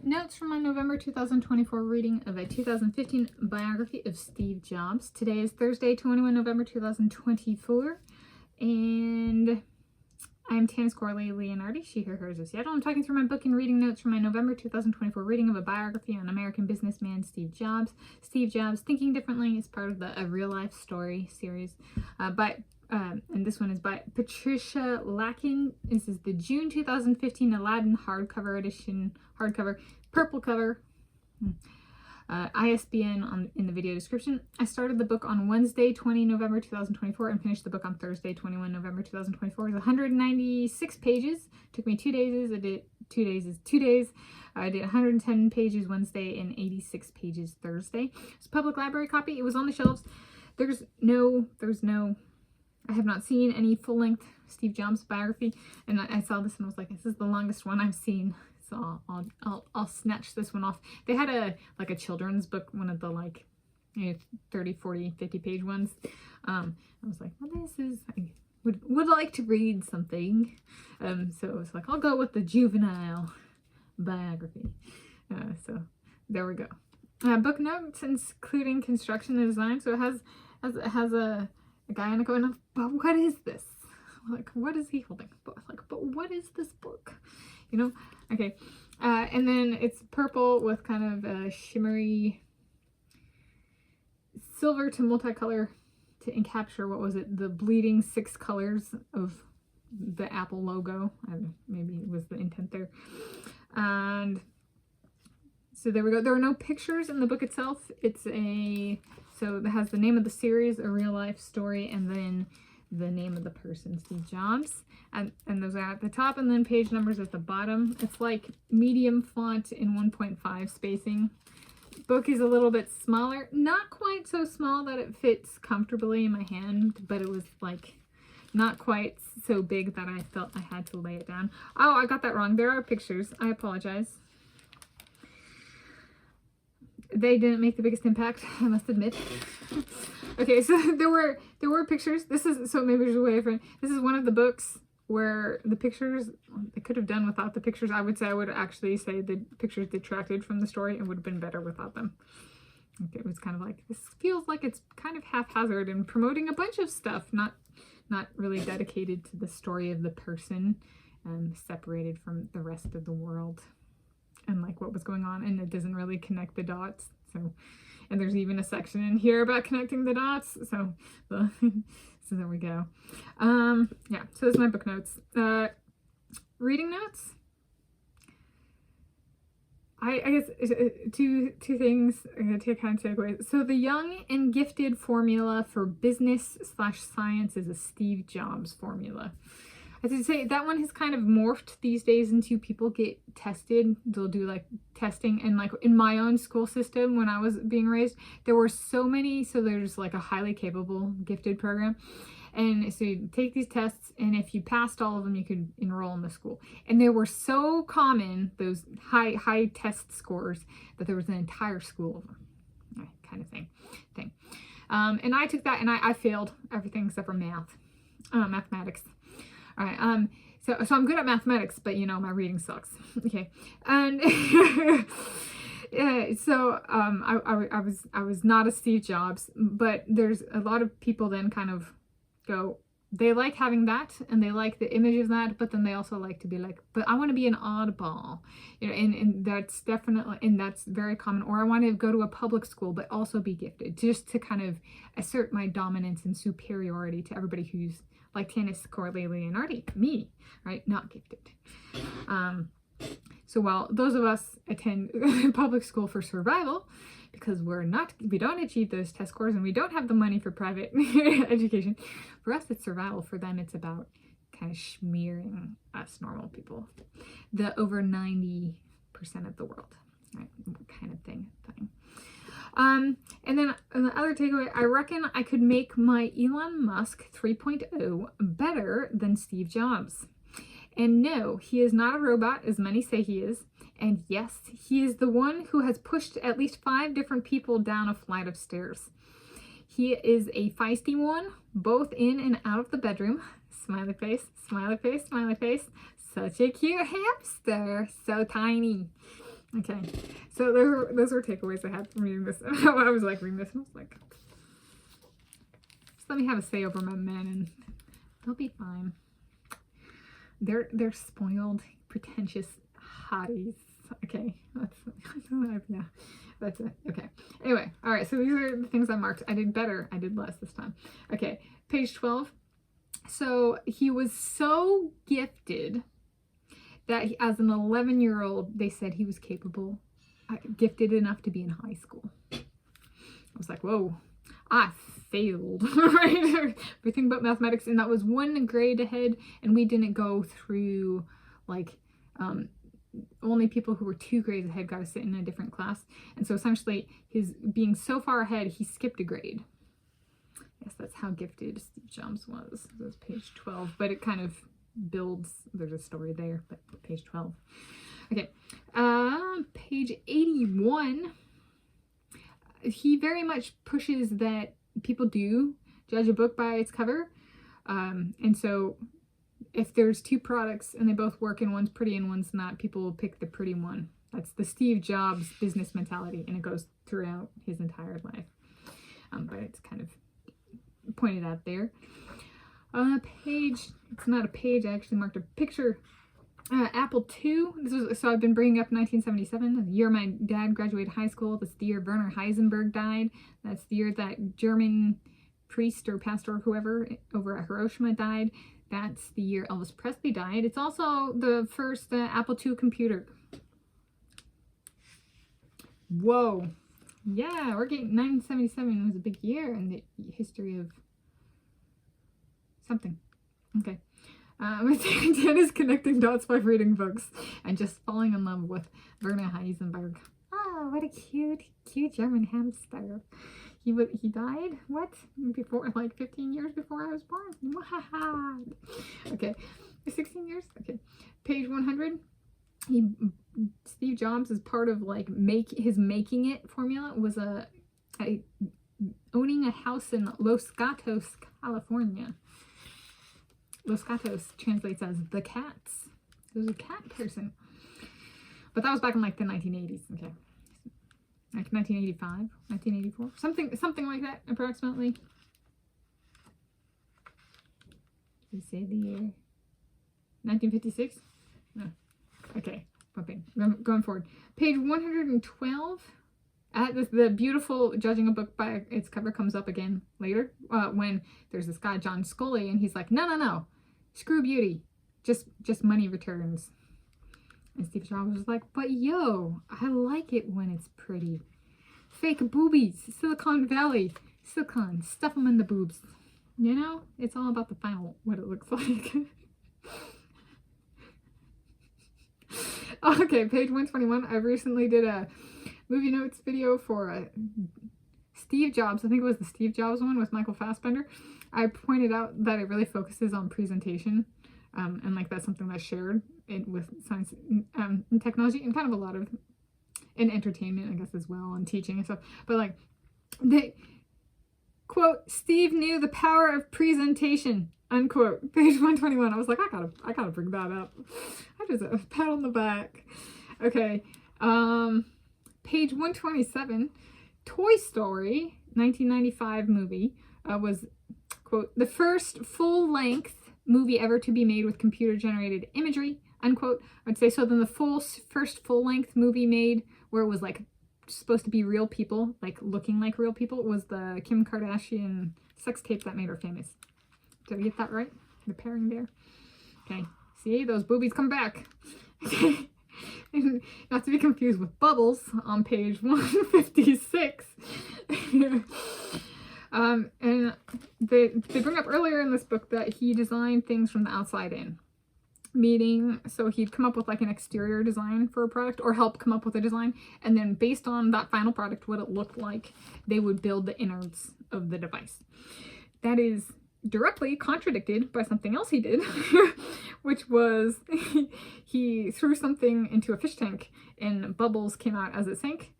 Notes from my November 2024 reading of a 2015 biography of Steve Jobs. Today is Thursday, 21 November 2024, and I'm Tanis Coralee Leonhardi, she, her, hers, or Seattle. I'm talking through my book and reading notes from my November 2024 reading of a biography on American businessman Steve Jobs. Steve Jobs Thinking Differently is part of the A Real Life Story series and this one is by Patricia Lakin. This is the June 2015 Aladdin hardcover edition, purple cover. ISBN in the video description. I started the book on Wednesday, 20 November 2024 and finished the book on Thursday, 21 November 2024. It's 196 pages. Took me 2 days. I did 2 days is 2 days. I did 110 pages Wednesday and 86 pages Thursday. It's a public library copy. It was on the shelves. I have not seen any full-length Steve Jobs biography, and I saw this and I was like, this is the longest one I've seen. So I'll snatch this one off. They had a children's book, one of the 30, 40, 50 page ones. I was like, well, I would like to read something. So it was like, I'll go with the juvenile biography. So there we go. Book notes including construction and design. So it has a guy in it going, but what is this? Like, what is he holding? But what is this book? You know? Okay. And then it's purple with kind of a shimmery silver to multicolor to encapture, what was it? The bleeding 6 colors of the Apple logo. Maybe it was the intent there. And so there we go. There are no pictures in the book itself. So it has the name of the series, A Real Life Story, and then the name of the person, Steve Jobs. And those are at the top, and then page numbers at the bottom. It's like medium font in 1.5 spacing. Book is a little bit smaller. Not quite so small that it fits comfortably in my hand, but it was like not quite so big that I felt I had to lay it down. Oh, I got that wrong. There are pictures. I apologize. They didn't make the biggest impact, I must admit. Okay, so there were pictures. This is, so maybe there's a way for, this is one of the books where the pictures, they could have done without the pictures. I would actually say the pictures detracted from the story and would have been better without them. Okay, it was kind of like, this feels like it's kind of haphazard and promoting a bunch of stuff, not really dedicated to the story of the person, separated from the rest of the world and like what was going on, and it doesn't really connect the dots. So, and there's even a section in here about connecting the dots. So so there we go. Yeah, so that's my book notes. Reading notes. I guess two things to kind of take away. So the young and gifted formula for business/science is a Steve Jobs formula. As I say, that one has kind of morphed these days into people get tested. They'll do like testing, and like in my own school system when I was being raised, there were so many. So there's like a highly capable gifted program. And so you take these tests, and if you passed all of them, you could enroll in the school. And they were so common, those high test scores, that there was an entire school of them, kind of thing. And I took that, and I failed everything except for mathematics. All right, so I'm good at mathematics, but you know, my reading sucks. Okay, and yeah, so I was not a Steve Jobs, but there's a lot of people then kind of go, they like having that and they like the image of that, but then they also like to be like, but I want to be an oddball, you know, and that's definitely, and that's very common. Or I want to go to a public school but also be gifted, just to kind of assert my dominance and superiority to everybody who's like Tanis Coralee Leonhardi, me, right? Not gifted. So while those of us attend public school for survival, because we don't achieve those test scores and we don't have the money for private education, for us it's survival. For them it's about kind of smearing us normal people, the over 90% of the world, right? Kind of thing. And then the other takeaway, I reckon I could make my Elon Musk 3.0 better than Steve Jobs. And no, he is not a robot, as many say he is. And yes, he is the one who has pushed at least 5 different people down a flight of stairs. He is a feisty one, both in and out of the bedroom. Smiley face, smiley face, smiley face. Such a cute hamster, so tiny. Okay, so those were takeaways I had from reading this. I was like reading this and I was like, just let me have a say over my men and they'll be fine. They're spoiled, pretentious hotties. Okay, yeah, that's it. Okay, anyway, all right, so these are the things I marked. I did better. I did less this time. Okay, page 12. So he was so gifted that as an 11-year-old, they said he was capable, gifted enough to be in high school. I was like, whoa, I failed, right? Everything but mathematics, and that was one grade ahead, and we didn't go through, like, only people who were 2 grades ahead got to sit in a different class, and so essentially, his being so far ahead, he skipped a grade. Yes, that's how gifted Steve Jobs was. This is page 12, but it kind of builds, there's a story there, but page 12. Okay, page 81, he very much pushes that people do judge a book by its cover, and so if there's 2 products and they both work and one's pretty and one's not, people will pick the pretty one. That's the Steve Jobs business mentality, and it goes throughout his entire life, but it's kind of pointed out there. Page, it's not a page, I actually marked a picture. Apple II, this was, so I've been bringing up 1977, the year my dad graduated high school. That's the year Werner Heisenberg died. That's the year that German priest or pastor or whoever over at Hiroshima died. That's the year Elvis Presley died. It's also the first Apple II computer. Whoa. Yeah, we're getting 1977 was a big year in the history of something. Okay. Dan is connecting dots by reading books and just falling in love with Werner Heisenberg. Oh, what a cute German hamster. He died, what? Before, like 15 years before I was born? Okay, 16 years? Okay. Page 100. Steve Jobs, as part of like his making it formula, was owning a house in Los Gatos, California. Los Gatos translates as the cats. He was a cat person. But that was back in like the 1980s. Okay. Like 1985, 1984. Something like that, approximately. Did you say the year? 1956? No. Okay. Bumping. Going forward. Page 112. The beautiful judging a book by its cover comes up again later when there's this guy, John Scully, and he's like, no, screw beauty, just money returns. And Steve Jobs was like, but yo, I like it when it's pretty. Fake boobies, Silicon Valley, silicon, stuff them in the boobs. You know, it's all about the final, what it looks like. Okay, page 121. I recently did a movie notes video for Steve Jobs. I think it was the Steve Jobs one with Michael Fassbender. I pointed out that it really focuses on presentation, and like that's something that's shared with science and technology, and kind of a lot of in entertainment, I guess, as well, and teaching and stuff. But like, they quote, Steve knew the power of presentation, unquote. Page 121. I was like, I gotta bring that up. I just a pat on the back. Okay. Page 127, Toy Story, 1995 movie, was, quote, the first full-length movie ever to be made with computer-generated imagery, unquote. I'd say so. Then the first full-length movie made where it was, like, supposed to be real people, like, looking like real people, was the Kim Kardashian sex tape that made her famous. Did I get that right? The pairing there? Okay. See? Those boobies come back. Okay. And not to be confused with Bubbles on page 156. And they bring up earlier in this book that he designed things from the outside in. Meaning, so he'd come up with like an exterior design for a product or help come up with a design. And then based on that final product, what it looked like, they would build the innards of the device. That is directly contradicted by something else he did, which was he threw something into a fish tank and bubbles came out as it sank,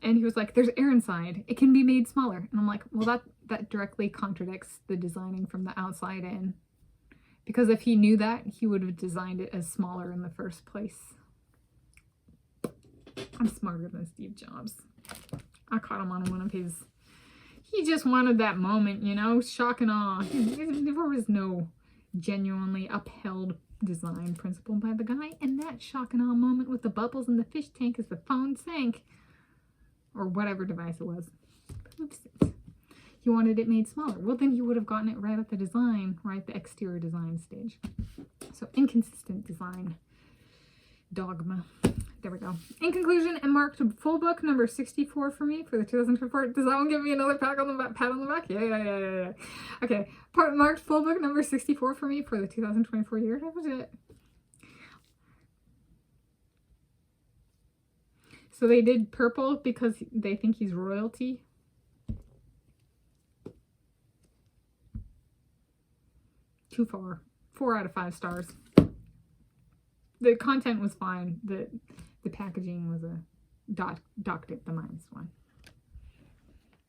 and he was like, there's air inside, it can be made smaller. And I'm like, well, that directly contradicts the designing from the outside in, because if he knew that, he would have designed it as smaller in the first place. I'm smarter than Steve Jobs. I caught him on one of his... He just wanted that moment, you know? Shock and awe. There was no genuinely upheld design principle by the guy. And that shock and awe moment with the bubbles in the fish tank as the phone sank. Or whatever device it was. Oops. He wanted it made smaller. Well, then he would have gotten it right at the design, right? The exterior design stage. So, inconsistent design dogma. There we go. In conclusion, and marked full book number 64 for me for the 2024. Does that one give me another pat on the back? Yeah. Okay. Marked full book number 64 for me for the 2024 year. That was it. So they did purple because they think he's royalty. Too far. 4 out of 5 stars. The content was fine. The packaging was a docked it the -1.